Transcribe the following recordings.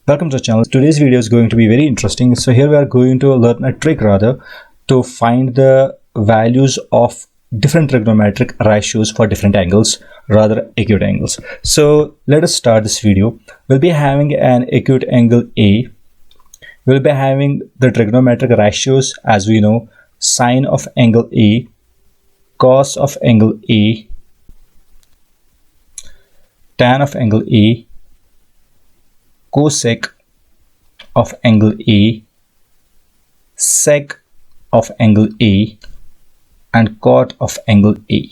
Welcome to the channel. Today's video is going to be very interesting. So here we are going to learn a trick to find the values of different trigonometric ratios for different angles, acute angles. So let us start this video. We'll be having an acute angle A. We'll be having the trigonometric ratios as we know: sine of angle A, cos of angle A, tan of angle A, cosec of angle A, sec of angle A, and cot of angle A.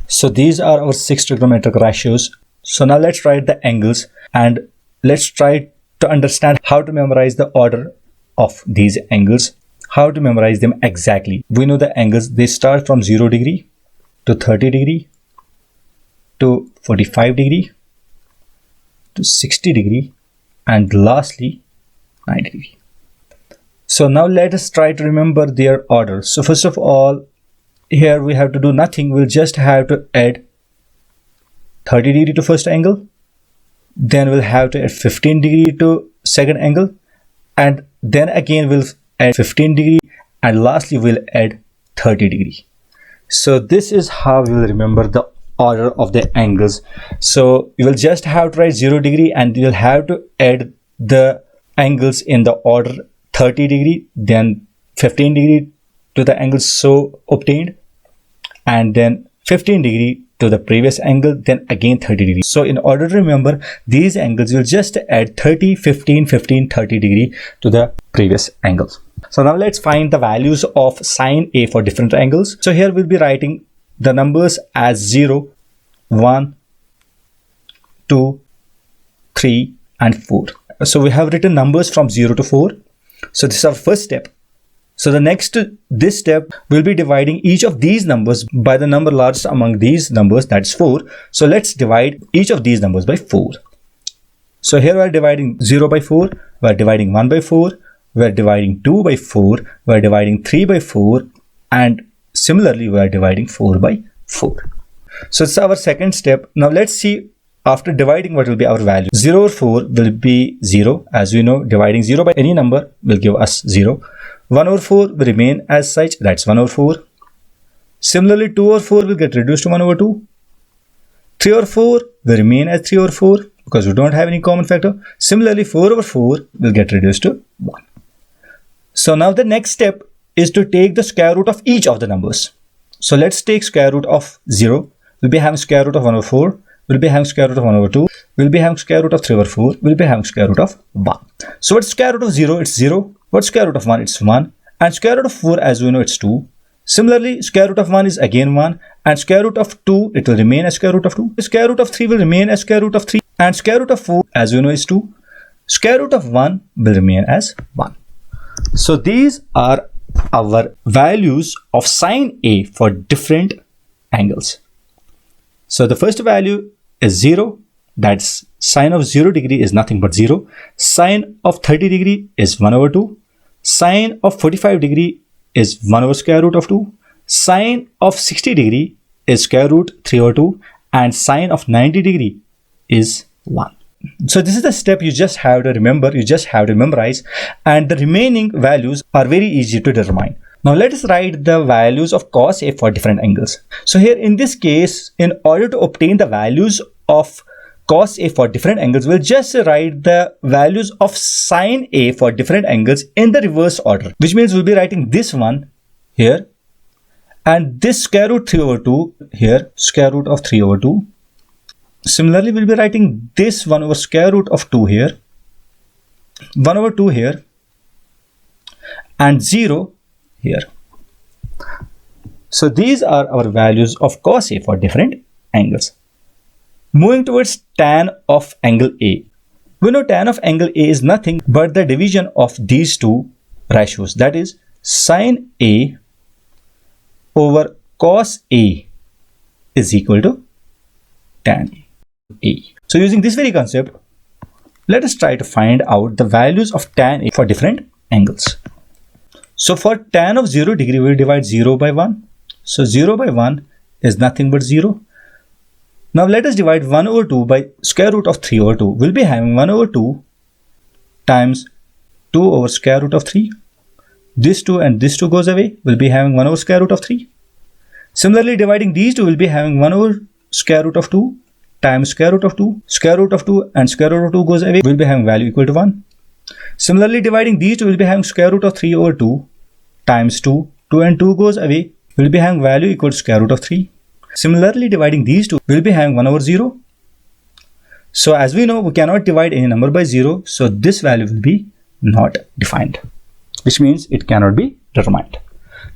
So these are our 6 trigonometric ratios. So now let's write the angles and let's try to understand how to memorize the order of these angles, how to memorize them exactly. We know the angles, they start from 0 degree to 30 degree to 45 degree to 60 degree and lastly 90 degree. So now let us try to remember their order. So first of all, here we have to do nothing. We'll just have to add 30 degree to first angle, then we'll have to add 15 degree to second angle, and then again we'll add 15 degree, and lastly we'll add 30 degree. So this is how we will remember the order of the angles. So you will just have to write 0 degree and you'll have to add the angles in the order: 30 degree, then 15 degree to the angle so obtained, and then 15 degree to the previous angle, then again 30 degree. So in order to remember these angles, you'll just add 30, 15, 15, 30 degree to the previous angles. So now let's find the values of sine A for different angles. So here we'll be writing the numbers as 0, 1, 2, 3, and 4. So we have written numbers from 0 to 4. So this is our first step. So this step will be dividing each of these numbers by the number largest among these numbers, that's 4. So let's divide each of these numbers by 4. So here we are dividing 0 by 4, we are dividing 1 by 4, we are dividing 2 by 4, we are dividing 3 by 4, and similarly we are dividing 4 by 4. So it's our second step. Now let's see after dividing what will be our value. 0 over 4 will be 0. As we know, dividing 0 by any number will give us 0. 1 over 4 will remain as such, that's 1 over 4. Similarly, 2 over 4 will get reduced to 1 over 2. 3 over 4 will remain as 3 over 4 because we don't have any common factor. Similarly, 4 over 4 will get reduced to 1. So now the next step is to take the square root of each of the numbers. So let's take square root of 0. We'll be having square root of 1 over 4. We'll be having square root of 1 over 2. We'll be having square root of 3 over 4. We'll be having square root of 1. So what's square root of 0? It's 0. What's square root of 1? It's 1. And square root of 4, as we know, it's 2. Similarly, square root of 1 is again 1. And square root of 2, it will remain as square root of 2. Square root of 3 will remain as square root of 3. And square root of 4, as we know, is 2. Square root of 1 will remain as 1. So these are our values of sine A for different angles. So the first value is 0. That's sine of 0 degree is nothing but 0. Sine of 30 degree is 1 over 2. Sine of 45 degree is 1 over square root of 2. Sine of 60 degree is square root 3 over 2. And sine of 90 degree is 1. So this is the step you just have to remember, you just have to memorize, and the remaining values are very easy to determine. Now let us write the values of cos A for different angles. So here in this case, in order to obtain the values of cos A for different angles, we'll just write the values of sine A for different angles in the reverse order, which means we'll be writing this one here, and this square root 3 over 2 here, square root of 3 over 2. Similarly, we'll be writing this 1 over square root of 2 here, 1 over 2 here, and 0 here. So these are our values of cos A for different angles. Moving towards tan of angle A. We know tan of angle A is nothing but the division of these two ratios, that is sine A over cos A is equal to tan A. So using this very concept, let us try to find out the values of tan A for different angles. So for tan of 0 degree, we will divide 0 by 1. So 0 by 1 is nothing but 0. Now let us divide 1 over 2 by square root of 3 over 2. We'll be having 1 over 2 times 2 over square root of 3. This 2 and this 2 goes away. We'll be having 1 over square root of 3. Similarly, dividing these two, we'll be having 1 over square root of 2 times square root of 2. Square root of 2 and square root of 2 goes away. We'll be having value equal to 1. Similarly, dividing these two, we'll be having square root of 3 over 2 times 2. 2 and 2 goes away. We'll be having value equal to square root of 3. Similarly, dividing these two, we'll be having 1 over 0. So as we know, we cannot divide any number by 0. So this value will be not defined, which means it cannot be determined.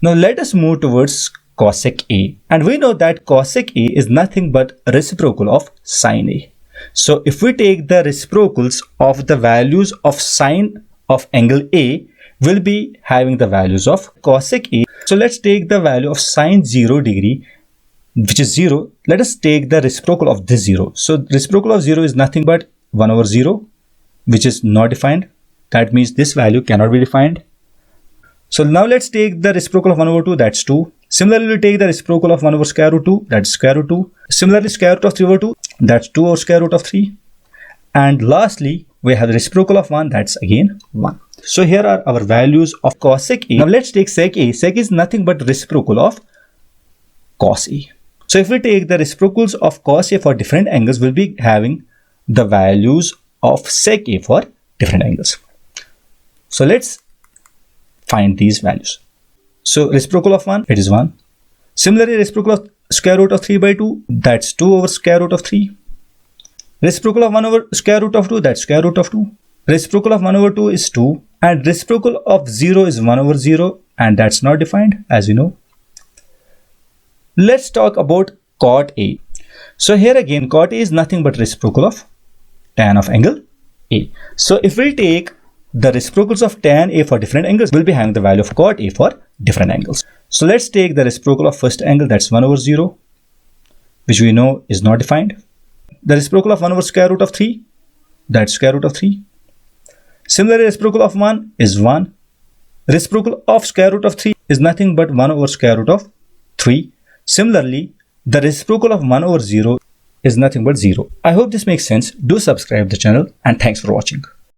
Now let us move towards cosec A. And we know that cosec A is nothing but a reciprocal of sine A. So if we take the reciprocals of the values of sine of angle A, we'll be having the values of cosec A. So let's take the value of sine 0 degree, which is 0. Let us take the reciprocal of this 0. So reciprocal of 0 is nothing but 1 over 0, which is not defined. That means this value cannot be defined. So now let's take the reciprocal of 1 over 2, that's 2. Similarly, we'll take the reciprocal of 1 over square root 2, that's square root 2. Similarly, square root of 3 over 2, that's 2 over square root of 3. And lastly, we have the reciprocal of 1, that's again 1. So here are our values of cosec A. Now let's take sec A. Sec is nothing but reciprocal of cos A. So if we take the reciprocals of cos A for different angles, we'll be having the values of sec A for different angles. So let's find these values. So reciprocal of 1, it is 1. Similarly, reciprocal of square root of 3 by 2, that's 2 over square root of 3. Reciprocal of 1 over square root of 2, that's square root of 2. Reciprocal of 1 over 2 is 2. And reciprocal of 0 is 1 over 0. And that's not defined, as you know. Let's talk about cot A. So here again, cot A is nothing but reciprocal of tan of angle A. So if we take the reciprocals of tan A for different angles, we'll be having the value of cot A for different angles. So let's take the reciprocal of first angle, that's 1 over 0, which we know is not defined. The reciprocal of 1 over square root of 3, that's square root of 3. Similarly, reciprocal of 1 is 1. Reciprocal of square root of 3 is nothing but 1 over square root of 3. Similarly, the reciprocal of 1 over 0 is nothing but 0. I hope this makes sense. Do subscribe the channel and thanks for watching.